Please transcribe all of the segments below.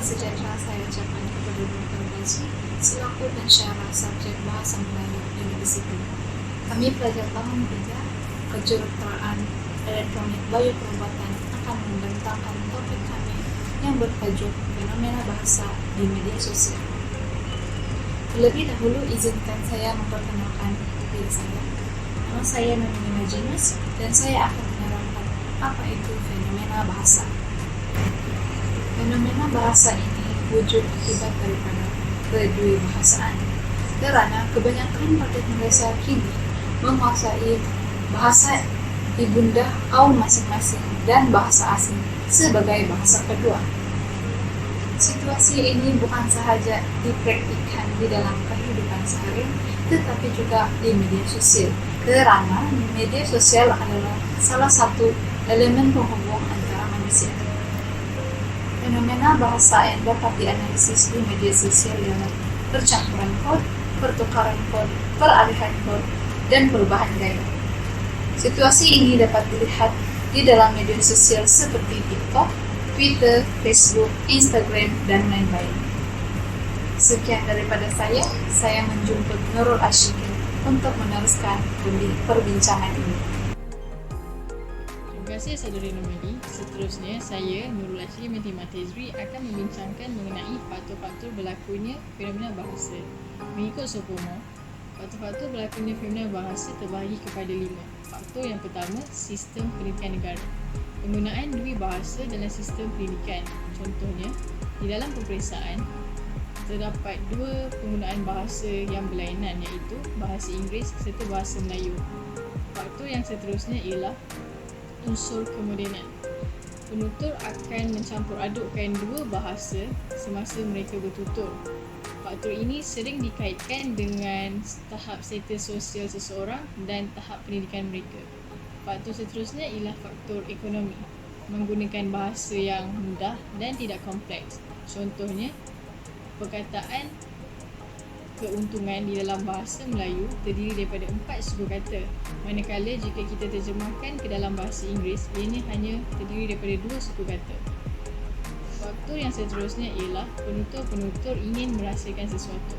sejahtera saya ucapkan kepada Dr. Baji selaku pensyarah subjek Bahasa Melayu Universiti. Kami pelajar tahun 3 Kejuruteraan Elektronik Bioperubatan akan membentangkan topik kami yang bertajuk fenomena bahasa di media sosial. Terlebih dahulu izinkan saya memperkenalkan diri saya. Nama saya Nuni Majinus dan saya akan menerangkan apa itu fenomena bahasa. Fenomena bahasa ini wujud akibat daripada kedewibahasaan, kerana kebanyakan rakyat Malaysia kini menguasai bahasa ibunda kaum masing-masing dan bahasa asing sebagai bahasa kedua. Situasi ini bukan sahaja dipraktikkan di dalam kehidupan sehari, tetapi juga di media sosial, kerana media sosial adalah salah satu elemen penghubung antara manusia. Fenomena bahasa yang dapat dianalisis di media sosial ialah percampuran kod, pertukaran kod, peralihan kod, dan perubahan gaya. Situasi ini dapat dilihat di dalam media sosial seperti TikTok, Twitter, Facebook, Instagram, dan lain-lain. Sekian daripada saya menjemput Nurul Ashikin untuk meneruskan perbincangan ini. Terima kasih saudari Nomadi. Seterusnya, saya Nurul Ashikin binti Matizri akan membincangkan mengenai faktor-faktor berlakunya fenomena bahasa. Mengikut Sopomo, faktor-faktor berlakunya fenomena bahasa terbahagi kepada 5. Faktor yang pertama, sistem pendidikan negara. Penggunaan dua bahasa dalam sistem pendidikan. Contohnya, di dalam peperiksaan, terdapat 2 penggunaan bahasa yang berlainan iaitu bahasa Inggeris serta bahasa Melayu. Faktor yang seterusnya ialah unsur kemodenan. Penutur akan mencampur adukkan 2 bahasa semasa mereka bertutur. Faktor ini sering dikaitkan dengan tahap status sosial seseorang dan tahap pendidikan mereka. Faktor seterusnya ialah faktor ekonomi. Menggunakan bahasa yang mudah dan tidak kompleks. Contohnya, perkataan keuntungan di dalam bahasa Melayu terdiri daripada 4 suku kata, manakala jika kita terjemahkan ke dalam bahasa Inggeris, ianya hanya terdiri daripada 2 suku kata. Faktor yang seterusnya ialah penutur-penutur ingin merahsiakan sesuatu.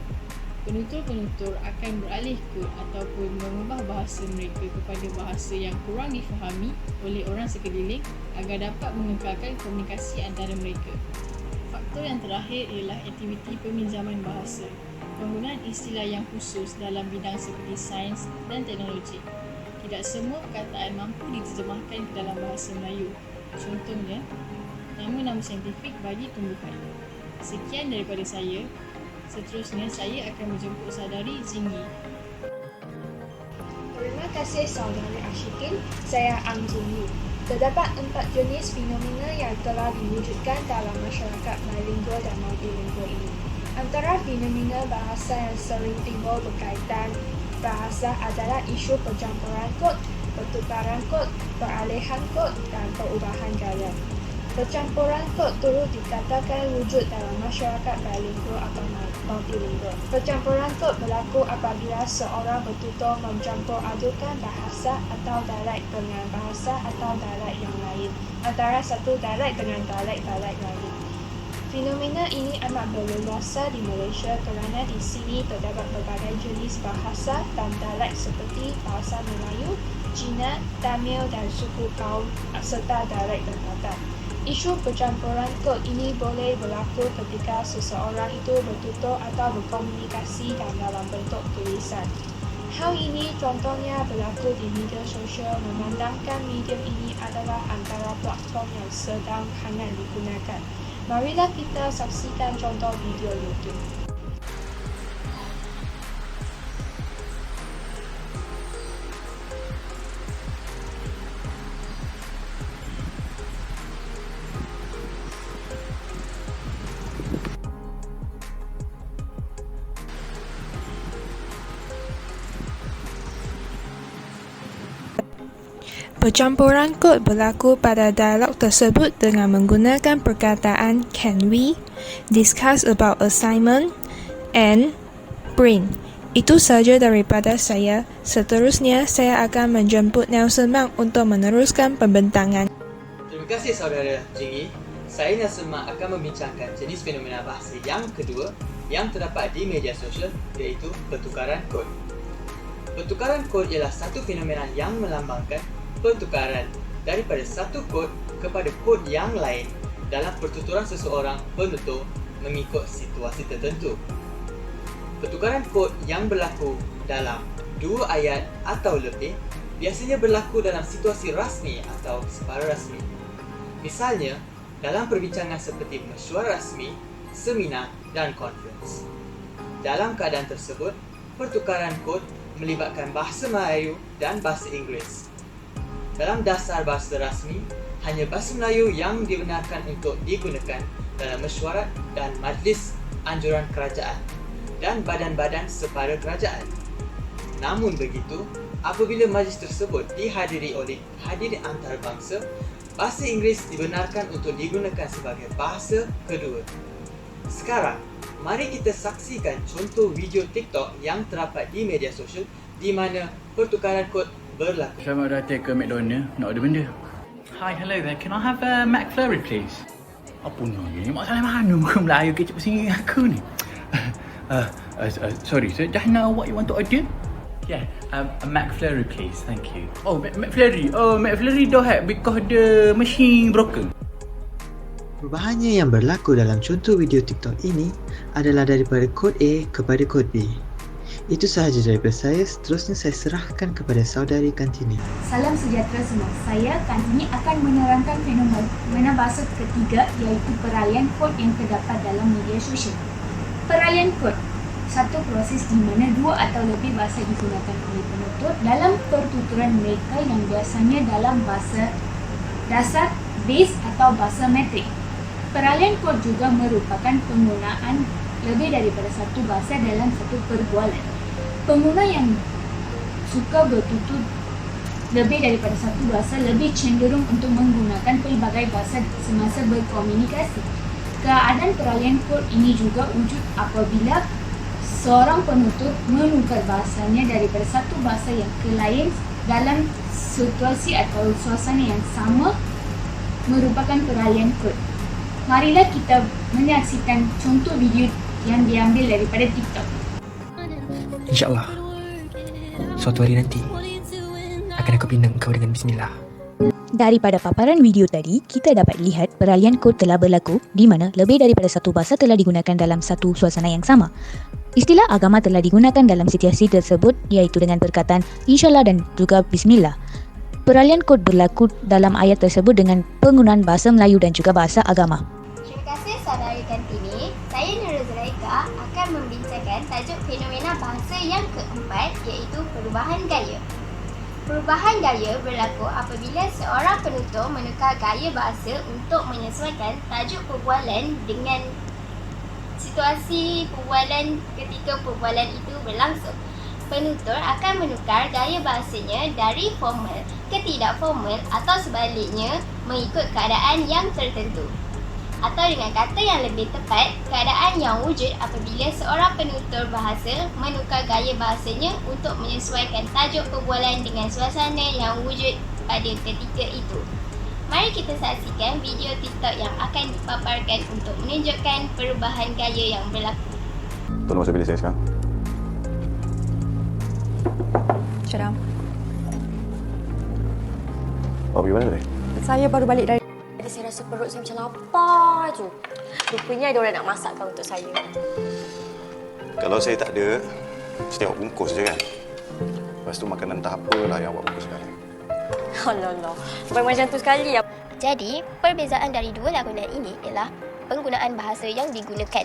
Penutur-penutur akan beralih ke ataupun mengubah bahasa mereka kepada bahasa yang kurang difahami oleh orang sekeliling agar dapat mengekalkan komunikasi antara mereka. Faktor yang terakhir ialah aktiviti peminjaman bahasa. Penggunaan istilah yang khusus dalam bidang seperti sains dan teknologi. Tidak semua perkataan mampu diterjemahkan ke dalam bahasa Melayu. Contohnya, nama-nama saintifik bagi tumbuhan. Sekian daripada saya. Seterusnya, saya akan menjemput saudari Zinggi. Terima kasih saudari Ashikin. Saya Ang Zinggi. Terdapat 4 jenis fenomena yang telah diwujudkan dalam masyarakat bilingual dan multilingual ini. Antara fenomena bahasa yang sering timbul berkaitan bahasa adalah isu percampuran kod, pertukaran kod, peralihan kod, dan perubahan gaya. Percampuran kod turut dikatakan wujud dalam masyarakat bilingual atau multilingual. Percampuran kod berlaku apabila seorang bertutur mencampur adukan bahasa atau dialek dengan bahasa atau dialek yang lain, antara satu dialek dengan dialek lain. Fenomena ini amat berleluasa di Malaysia kerana di sini terdapat berbagai jenis bahasa dan dialek seperti bahasa Melayu, Cina, Tamil dan suku kaum serta dialek tempatan. Isu percampuran kod ini boleh berlaku ketika seseorang itu bertutur atau berkomunikasi dalam bentuk tulisan. Hal ini contohnya berlaku di media sosial memandangkan medium ini adalah antara platform yang sedang hangat digunakan. Marilah kita saksikan contoh video YouTube. Percampuran kod berlaku pada dialog tersebut dengan menggunakan perkataan can we, discuss about assignment, and print. Itu saja daripada saya. Seterusnya, saya akan menjemput Nelson Mak untuk meneruskan pembentangan. Terima kasih saudara Jinggi. saya Nasrullah akan membincangkan jenis fenomena bahasa yang kedua yang terdapat di media sosial, iaitu pertukaran kod. Pertukaran kod ialah satu fenomena yang melambangkan pertukaran daripada satu kod kepada kod yang lain dalam pertuturan seseorang penutur mengikut situasi tertentu. Pertukaran kod yang berlaku dalam 2 ayat atau lebih biasanya berlaku dalam situasi rasmi atau separarasmi. Misalnya, dalam perbincangan seperti mesyuarat rasmi, seminar dan konferens. Dalam keadaan tersebut, pertukaran kod melibatkan bahasa Melayu dan bahasa Inggeris. Dalam dasar bahasa rasmi, hanya bahasa Melayu yang dibenarkan untuk digunakan dalam mesyuarat dan majlis anjuran kerajaan dan badan-badan separa kerajaan. Namun begitu, apabila majlis tersebut dihadiri oleh hadirin antarabangsa, bahasa Inggeris dibenarkan untuk digunakan sebagai bahasa kedua. Sekarang, mari kita saksikan contoh video TikTok yang terdapat di media sosial di mana pertukaran kod berlaku. Selamat datang ke McDonald, nak order benda. Hi, hello there. Can I have a McFlurry please? Apa ni? Masalah mana muka Melayu kecil pasal aku ni? Sorry, so just know what you want to order? Yeah, a McFlurry please, thank you. Oh, McFlurry. Oh, McFlurry don't have because the machine broken. Perubahannya yang berlaku dalam contoh video TikTok ini adalah daripada kod A kepada kod B. Itu sahaja daripada saya, seterusnya saya serahkan kepada saudari Kantini. Salam sejahtera semua. Saya Kantini akan menerangkan fenomena bahasa ketiga iaitu peralihan kod yang terdapat dalam media sosial. Peralihan kod, satu proses di mana 2 atau lebih bahasa digunakan oleh penutur dalam pertuturan mereka yang biasanya dalam bahasa dasar, base atau bahasa metrik. Peralihan kod juga merupakan penggunaan lebih daripada satu bahasa dalam satu perbualan. Pengguna yang suka bertutur lebih daripada satu bahasa lebih cenderung untuk menggunakan pelbagai bahasa semasa berkomunikasi. Keadaan peralihan kod ini juga wujud apabila seorang penutur menukar bahasanya daripada satu bahasa yang ke lain dalam situasi atau suasana yang sama merupakan peralihan kod. Marilah kita menyaksikan contoh video yang diambil daripada TikTok. InsyaAllah, suatu hari nanti akan aku pinang kau dengan bismillah. Daripada paparan video tadi, kita dapat lihat peralihan kod telah berlaku di mana lebih daripada satu bahasa telah digunakan dalam satu suasana yang sama. Istilah agama telah digunakan dalam situasi tersebut iaitu dengan perkataan insyaAllah dan juga bismillah. Peralihan kod berlaku dalam ayat tersebut dengan penggunaan bahasa Melayu dan juga bahasa agama. Terima kasih saudari Kantini. Saya Nurul Zulaika akan membincangkan tajuk fenomena bahasa yang keempat iaitu perubahan gaya. Perubahan gaya berlaku apabila seorang penutur menukar gaya bahasa untuk menyesuaikan tajuk perbualan dengan situasi perbualan ketika perbualan itu berlangsung. Penutur akan menukar gaya bahasanya dari formal ke tidak formal atau sebaliknya mengikut keadaan yang tertentu. Atau dengan kata yang lebih tepat, keadaan yang wujud apabila seorang penutur bahasa menukar gaya bahasanya untuk menyesuaikan tajuk perbualan dengan suasana yang wujud pada ketika itu. Mari kita saksikan video TikTok yang akan dipaparkan untuk menunjukkan perubahan gaya yang berlaku. Tolong masa pilih saya sekarang. Syedam. Awak pergi mana tadi? Saya baru balik dari... Jadi saya rasa perut saya macam lapar je. Rupanya ada orang nak masakkan untuk saya. Kalau saya tak ada, mesti awak bungkus je kan? Lepas tu makanan entah apalah yang awak bungkus sekali. Alah, bukan macam tu sekali. Jadi, perbezaan dari dua lakonan ini ialah penggunaan bahasa yang digunakan.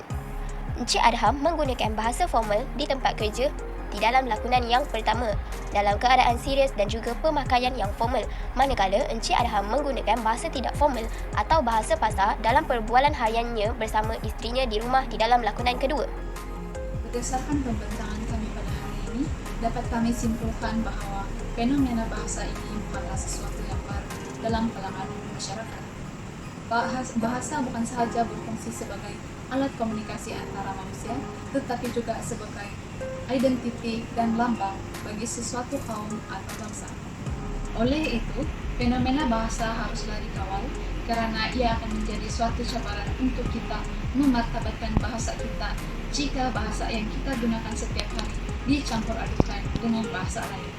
Encik Adham menggunakan bahasa formal di tempat kerja di dalam lakonan yang pertama dalam keadaan serius dan juga pemakaian yang formal, manakala Encik Adham menggunakan bahasa tidak formal atau bahasa pasar dalam perbualan hariannya bersama isterinya di rumah di dalam lakonan kedua. Berdasarkan pembincangan kami pada hari ini, dapat kami simpulkan bahawa fenomena bahasa ini bukanlah sesuatu yang baru dalam kalangan masyarakat. Bahasa bukan sahaja berfungsi sebagai alat komunikasi antara manusia, tetapi juga sebagai identiti dan lambang bagi sesuatu kaum atau bangsa. Oleh itu, fenomena bahasa haruslah dikawal kerana ia akan menjadi suatu cabaran untuk kita memartabatkan bahasa kita jika bahasa yang kita gunakan setiap hari dicampur adukan dengan bahasa lain.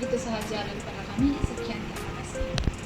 Itu sahaja daripada kami. Sekian, terima kasih.